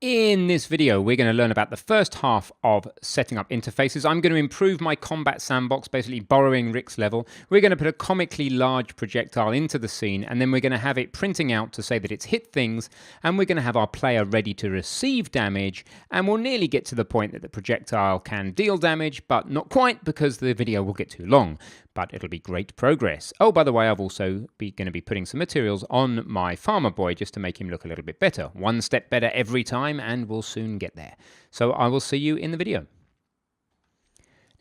In this video, we're going to learn about the first half of setting up interfaces. I'm going to improve my combat sandbox, basically borrowing Rick's level. We're going to put a comically large projectile into the scene, and then we're going to have it printing out to say that it's hit things, and we're going to have our player ready to receive damage, and we'll nearly get to the point that the projectile can deal damage, but not quite because the video will get too long. But it'll be great progress. Oh, by the way, I've also going to be putting some materials on my farmer boy just to make him look a little bit better. One step better every time, and we'll soon get there. So I will see you in the video.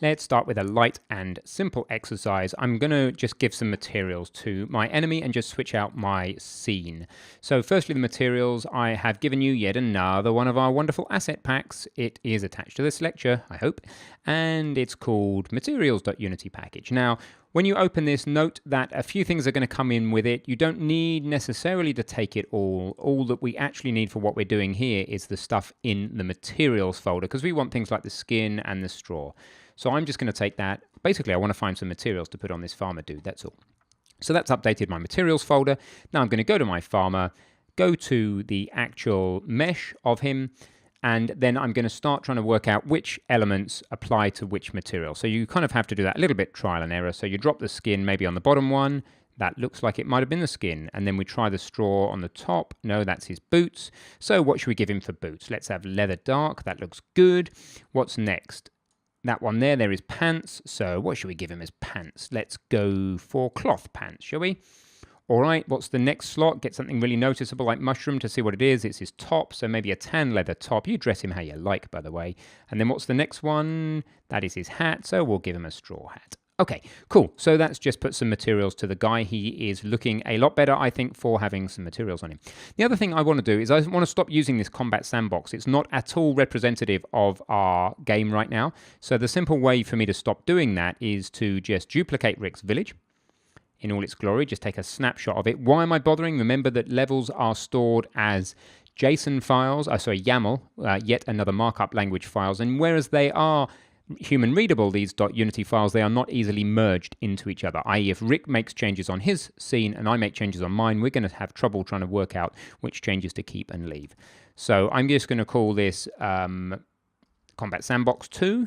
Let's start with a light and simple exercise. I'm going to just give some materials to my enemy and just switch out my scene. So firstly, the materials. I have given you yet another one of our wonderful asset packs. It is attached to this lecture, I hope, and it's called materials.unity package. Now, when you open this, note that a few things are going to come in with it. You don't need necessarily to take it all. All that we actually need for what we're doing here is the stuff in the materials folder, because we want things like the skin and the straw. So I'm just going to take that. Basically, I want to find some materials to put on this farmer dude, that's all. So that's updated my materials folder. Now I'm going to go to my farmer, go to the actual mesh of him, and then I'm going to start trying to work out which elements apply to which material. So you kind of have to do that a little bit trial and error. So you drop the skin maybe on the bottom one. That looks like it might have been the skin. And then we try the straw on the top. No, that's his boots. So what should we give him for boots? Let's have leather dark. That looks good. What's next? That one there is pants. So what should we give him as pants? Let's go for cloth pants, shall we? All right, what's the next slot? Get something really noticeable like mushroom to see what it is. It's his top, so maybe a tan leather top. You dress him how you like, by the way. And then what's the next one? That is his hat, so we'll give him a straw hat. Okay, cool. So that's just put some materials to the guy. He is looking a lot better, I think, for having some materials on him. The other thing I want to do is I want to stop using this combat sandbox. It's not at all representative of our game right now. So the simple way for me to stop doing that is to just duplicate Rick's village in all its glory. Just take a snapshot of it. Why am I bothering? Remember that levels are stored as JSON files, YAML, yet another markup language files, and whereas they are human readable, these .unity files, they are not easily merged into each other, i.e. if Rick makes changes on his scene and I make changes on mine, we're going to have trouble trying to work out which changes to keep and leave. So I'm just going to call this Combat Sandbox 2.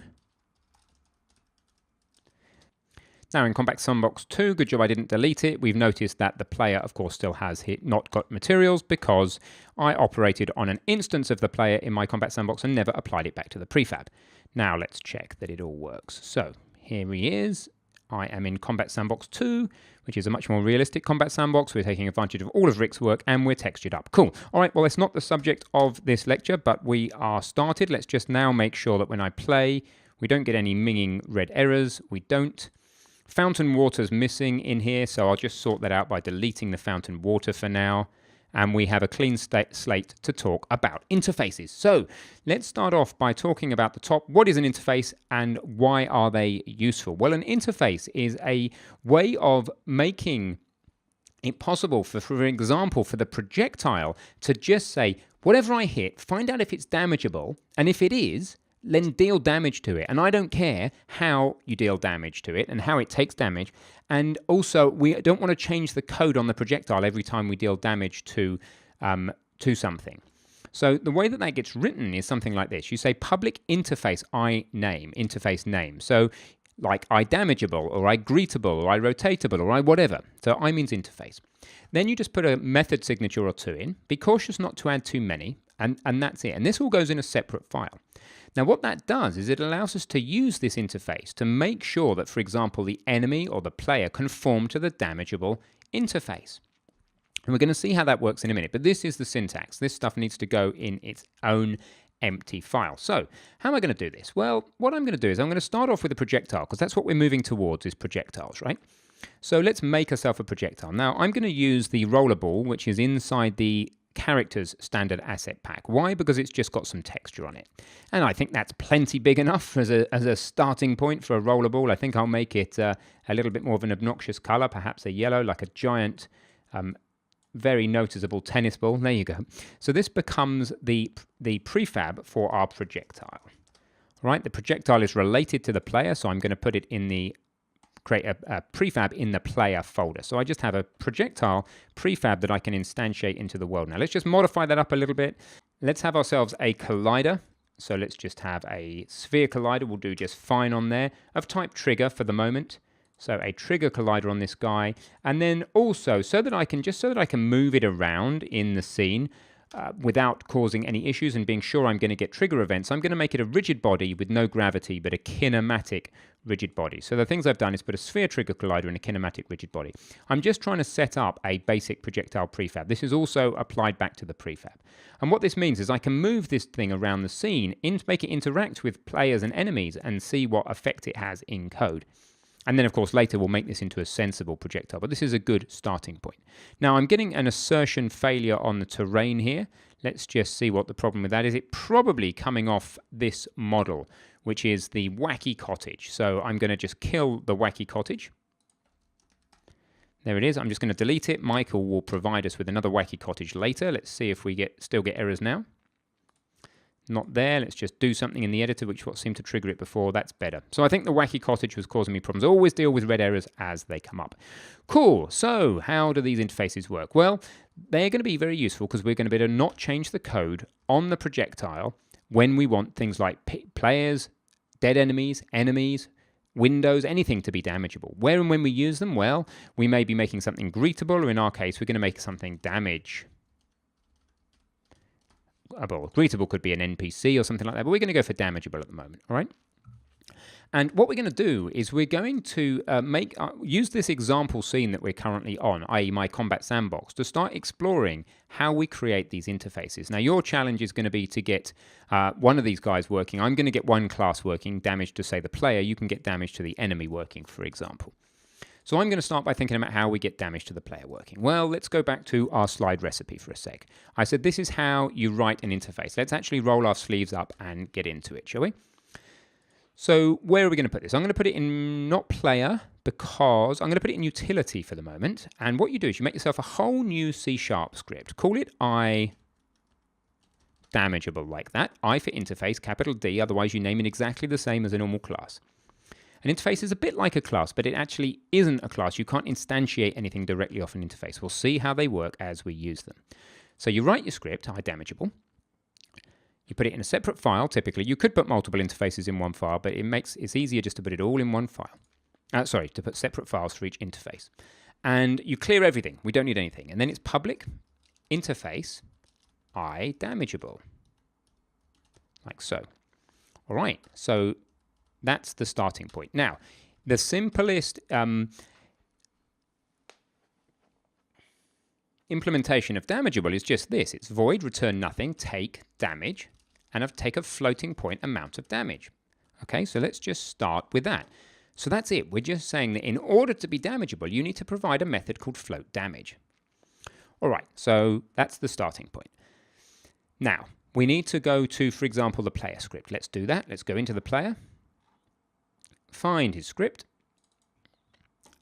Now in Combat Sandbox 2, good job I didn't delete it. We've noticed that the player, of course, still has not got materials because I operated on an instance of the player in my Combat Sandbox and never applied it back to the prefab. Now let's check that it all works. So here he is. I am in Combat Sandbox 2, which is a much more realistic Combat Sandbox. We're taking advantage of all of Rick's work and we're textured up. Cool. All right, well, it's not the subject of this lecture, but we are started. Let's just now make sure that when I play, we don't get any minging red errors. We don't. Fountain water's missing in here, so I'll just sort that out by deleting the fountain water for now. And we have a clean slate to talk about interfaces. So let's start off by talking about the top. What is an interface and why are they useful? Well, an interface is a way of making it possible for example, for the projectile to just say, whatever I hit, find out if it's damageable, and if it is, then deal damage to it. And I don't care how you deal damage to it and how it takes damage. And also, we don't want to change the code on the projectile every time we deal damage to something. So the way that that gets written is something like this. You say public interface interface name. So like I damageable, or I greetable, or I rotatable, or I whatever. So I means interface. Then you just put a method signature or two in. Be cautious not to add too many, and that's it. And this all goes in a separate file. Now what that does is it allows us to use this interface to make sure that, for example, the enemy or the player conform to the damageable interface. And we're going to see how that works in a minute, but this is the syntax. This stuff needs to go in its own empty file. So how am I going to do this? Well, what I'm going to do is I'm going to start off with a projectile, because that's what we're moving towards, is projectiles, right? So let's make ourselves a projectile. Now I'm going to use the rollerball, which is inside the characters standard asset pack. Why? Because it's just got some texture on it. And I think that's plenty big enough as a starting point for a rollerball. I think I'll make it a little bit more of an obnoxious color, perhaps a yellow, like a giant, very noticeable tennis ball. There you go. So this becomes the prefab for our projectile. Right? The projectile is related to the player, so I'm going to put it in the create a prefab in the player folder. So I just have a projectile prefab that I can instantiate into the world. Now let's just modify that up a little bit. Let's have ourselves a collider. So let's just have a sphere collider. We'll do just fine on there of type trigger for the moment. So a trigger collider on this guy. And then also so that I can move it around in the scene without causing any issues and being sure I'm going to get trigger events, I'm going to make it a rigid body with no gravity, but a kinematic rigid body. So the things I've done is put a sphere trigger collider and a kinematic rigid body. I'm just trying to set up a basic projectile prefab. This is also applied back to the prefab. And what this means is I can move this thing around the scene, make it interact with players and enemies and see what effect it has in code. And then, of course, later we'll make this into a sensible projectile, but this is a good starting point. Now, I'm getting an assertion failure on the terrain here. Let's just see what the problem with that is. It probably coming off this model, which is the wacky cottage. So I'm going to just kill the wacky cottage. There it is. I'm just going to delete it. Michael will provide us with another wacky cottage later. Let's see if we still get errors now. Not there. Let's just do something in the editor, which what seemed to trigger it before. That's better. So I think the wacky cottage was causing me problems. Always deal with red errors as they come up. Cool. So how do these interfaces work? Well, they're going to be very useful because we're going to be able to not change the code on the projectile when we want things like players, dead enemies, windows, anything to be damageable. Where and when we use them? Well, we may be making something greetable, or in our case, we're going to make something damage. Well, greetable could be an NPC or something like that, but we're going to go for damageable at the moment, all right? And what we're going to do is we're going to use this example scene that we're currently on, i.e. my combat sandbox, to start exploring how we create these interfaces. Now, your challenge is going to be to get one of these guys working. I'm going to get one class working, damage to, say, the player. You can get damage to the enemy working, for example. So I'm going to start by thinking about how we get damage to the player working. Well, let's go back to our slide recipe for a sec. I said this is how you write an interface. Let's actually roll our sleeves up and get into it, shall we? So where are we going to put this? I'm going to put it in not player because I'm going to put it in utility for the moment. And what you do is you make yourself a whole new C# script. Call it I damageable like that. I for interface, capital D. Otherwise, you name it exactly the same as a normal class. An interface is a bit like a class, but it actually isn't a class. You can't instantiate anything directly off an interface. We'll see how they work as we use them. So you write your script, I damageable. You put it in a separate file, typically. You could put multiple interfaces in one file, but it's easier just to put it all in one file. To put separate files for each interface. And you clear everything. We don't need anything. And then it's public interface I damageable. Like so. All right, so that's the starting point. Now, the simplest implementation of damageable is just this. It's void, return nothing, take damage, and take a floating point amount of damage. Okay, so let's just start with that. So that's it. We're just saying that in order to be damageable, you need to provide a method called float damage. All right, so that's the starting point. Now, we need to go to, for example, the player script. Let's do that. Let's go into the player. Find his script,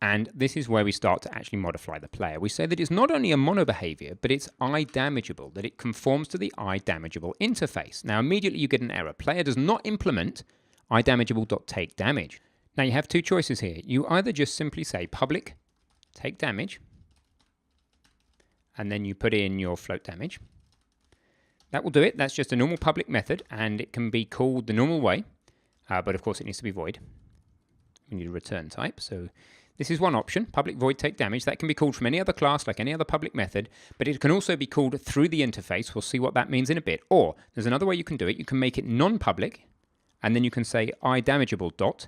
and this is where we start to actually modify the player. We say that it's not only a mono behavior, but it's I damageable, that it conforms to the I damageable interface. Now, immediately you get an error. Player does not implement I damageable.take damage. Now, you have two choices here. You either just simply say public take damage, and then you put in your float damage. That will do it. That's just a normal public method, and it can be called the normal way, but of course it needs to be void. We need a return type. So this is one option, public void take damage. That can be called from any other class, like any other public method, but it can also be called through the interface. We'll see what that means in a bit. Or there's another way you can do it. You can make it non-public, and then you can say I damageable dot.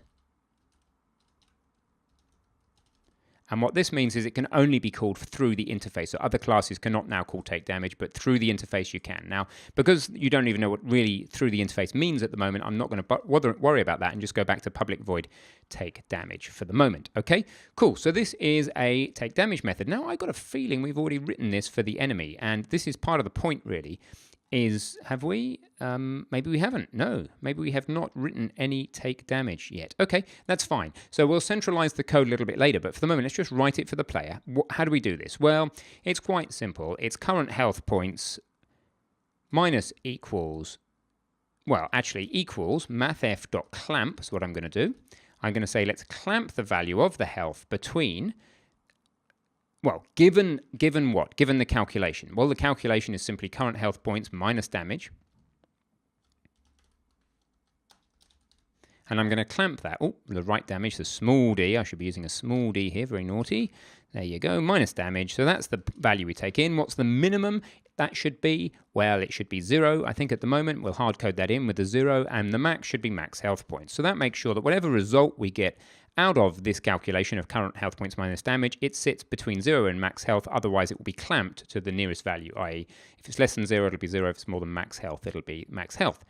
And what this means is it can only be called through the interface. So other classes cannot now call take damage, but through the interface you can. Now, because you don't even know what really through the interface means at the moment, I'm not going to worry about that and just go back to public void take damage for the moment. Okay, cool. So this is a take damage method. Now, I got a feeling we've already written this for the enemy, and this is part of the point really. Have we? Maybe we haven't. No, maybe we have not written any take damage yet. Okay, that's fine. So we'll centralize the code a little bit later, but for the moment, let's just write it for the player. How do we do this? Well, it's quite simple. It's current health points minus equals, well, actually equals mathf.clamp is what I'm going to do. I'm going to say let's clamp the value of the health between Well, given what? Given the calculation. Well, the calculation is simply current health points minus damage. And I'm going to clamp that. Oh, the right damage, the small d. I should be using a small d here, very naughty. There you go, minus damage. So that's the value we take in. What's the minimum that should be? Well, it should be 0. I think at the moment we'll hard code that in with the 0, and the max should be max health points. So that makes sure that whatever result we get out of this calculation of current health points minus damage, it sits between 0 and max health. Otherwise, it will be clamped to the nearest value, i.e. if it's less than 0, it'll be 0. If it's more than max health, it'll be max health.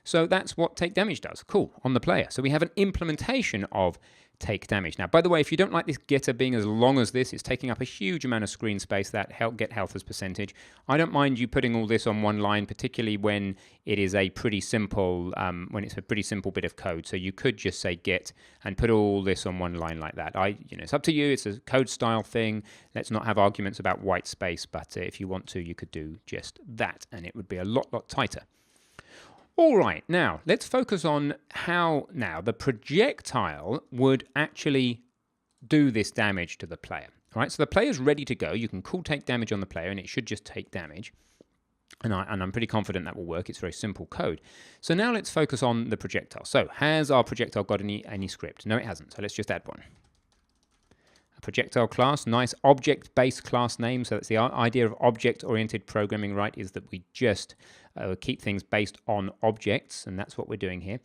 So that's what take damage does. Cool, on the player. So we have an implementation of take damage. Now, by the way, if you don't like this getter being as long as this, it's taking up a huge amount of screen space, that get health as percentage. I don't mind you putting all this on one line, particularly when it is a pretty simple, bit of code. So you could just say get and put all this on one line like that. It's up to you. It's a code style thing. Let's not have arguments about white space, but if you want to, you could do just that, and it would be a lot tighter. All right, now let's focus on how now the projectile would actually do this damage to the player. All right, so the player's ready to go. You can call take damage on the player, and it should just take damage. And I'm pretty confident that will work. It's very simple code. So now let's focus on the projectile. So has our projectile got any script? No, it hasn't. So let's just add one. A projectile class, nice object-based class name. So that's the idea of object-oriented programming, right, is that we just keep things based on objects, and that's what we're doing here.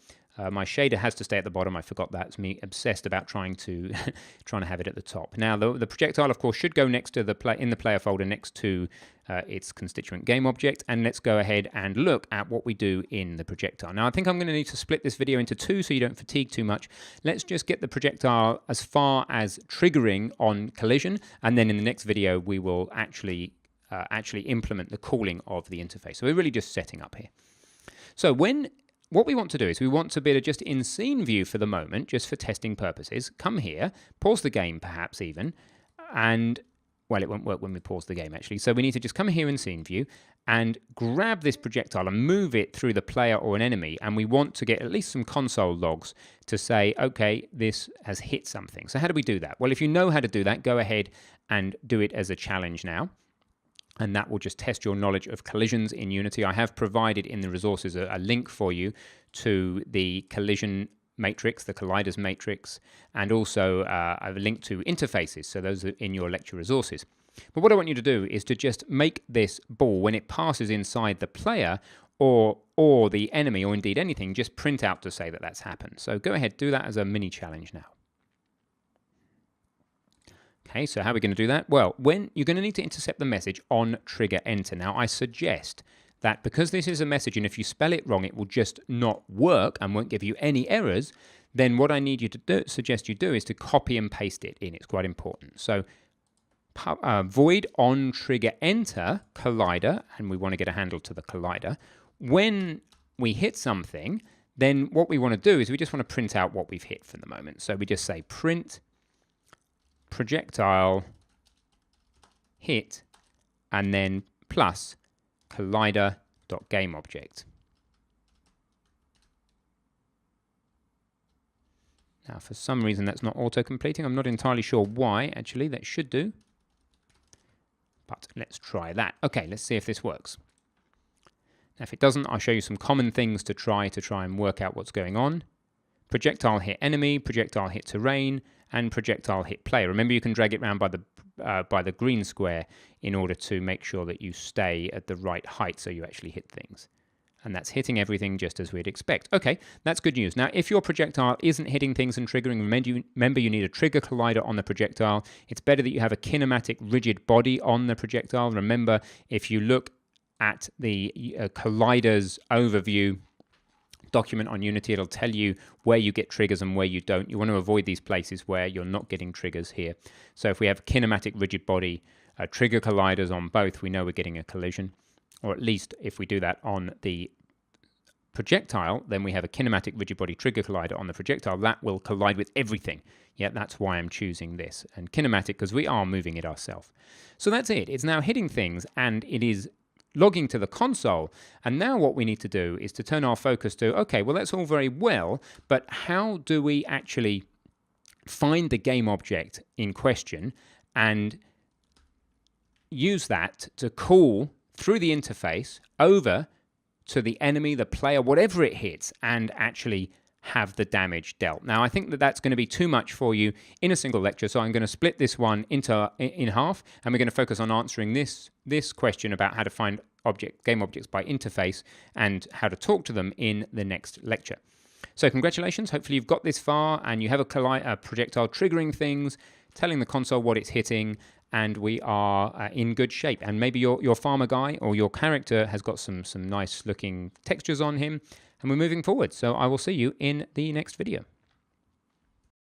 My shader has to stay at the bottom. I forgot that. It's me obsessed about trying to have it at the top. Now, the projectile, of course, should go next to in the player folder next to its constituent game object. And let's go ahead and look at what we do in the projectile. Now, I think I'm going to need to split this video into two so you don't fatigue too much. Let's just get the projectile as far as triggering on collision, and then in the next video we will actually implement the calling of the interface. So we're really just setting up here. So what we want to do is we want to be able to just in scene view for the moment, just for testing purposes, come here, pause the game perhaps even, and, well, it won't work when we pause the game actually. So we need to just come here in scene view and grab this projectile and move it through the player or an enemy. And we want to get at least some console logs to say, okay, this has hit something. So how do we do that? Well, if you know how to do that, go ahead and do it as a challenge now. And that will just test your knowledge of collisions in Unity. I have provided in the resources a link for you to the collision matrix, the colliders matrix, and also a link to interfaces. So those are in your lecture resources. But what I want you to do is to just make this ball, when it passes inside the player or the enemy, or indeed anything, just print out to say that that's happened. So go ahead, do that as a mini challenge now. Okay, so how are we going to do that? Well, when you're going to need to intercept the message on trigger enter. Now, I suggest that because this is a message, and if you spell it wrong, it will just not work and won't give you any errors, then what I need you to suggest you do is to copy and paste it in. It's quite important. So void on trigger enter collider, and we want to get a handle to the collider. When we hit something, then what we want to do is we just want to print out what we've hit for the moment. So we just say print projectile hit and then plus collider.gameObject. Now, for some reason that's not auto-completing. I'm not entirely sure why, actually. That should do. But let's try that. Okay, let's see if this works. Now, if it doesn't, I'll show you some common things to try and work out what's going on. Projectile hit enemy, projectile hit terrain, and projectile hit player. Remember, you can drag it around by the green square in order to make sure that you stay at the right height so you actually hit things. And that's hitting everything just as we'd expect. Okay, that's good news. Now, if your projectile isn't hitting things and triggering, remember you need a trigger collider on the projectile. It's better that you have a kinematic rigid body on the projectile. Remember, if you look at the colliders overview document on Unity, it'll tell you where you get triggers and where you don't. You want to avoid these places where you're not getting triggers here. So if we have kinematic rigid body trigger colliders on both, we know we're getting a collision. Or at least if we do that on the projectile, then we have a kinematic rigid body trigger collider on the projectile. That will collide with everything. Yeah, that's why I'm choosing this. And kinematic because we are moving it ourselves. So that's it. It's now hitting things and it is logging to the console. And now what we need to do is to turn our focus to, okay, well, that's all very well, but how do we actually find the game object in question and use that to call through the interface over to the enemy, the player, whatever it hits, and actually have the damage dealt. Now, I think that that's going to be too much for you in a single lecture, so I'm going to split this one in half, and we're going to focus on answering this question about how to find game objects by interface and how to talk to them in the next lecture. So congratulations, hopefully you've got this far and you have a projectile triggering things, telling the console what it's hitting, and we are in good shape. And maybe your farmer guy or your character has got some nice looking textures on him, and we're moving forward. So I will see you in the next video.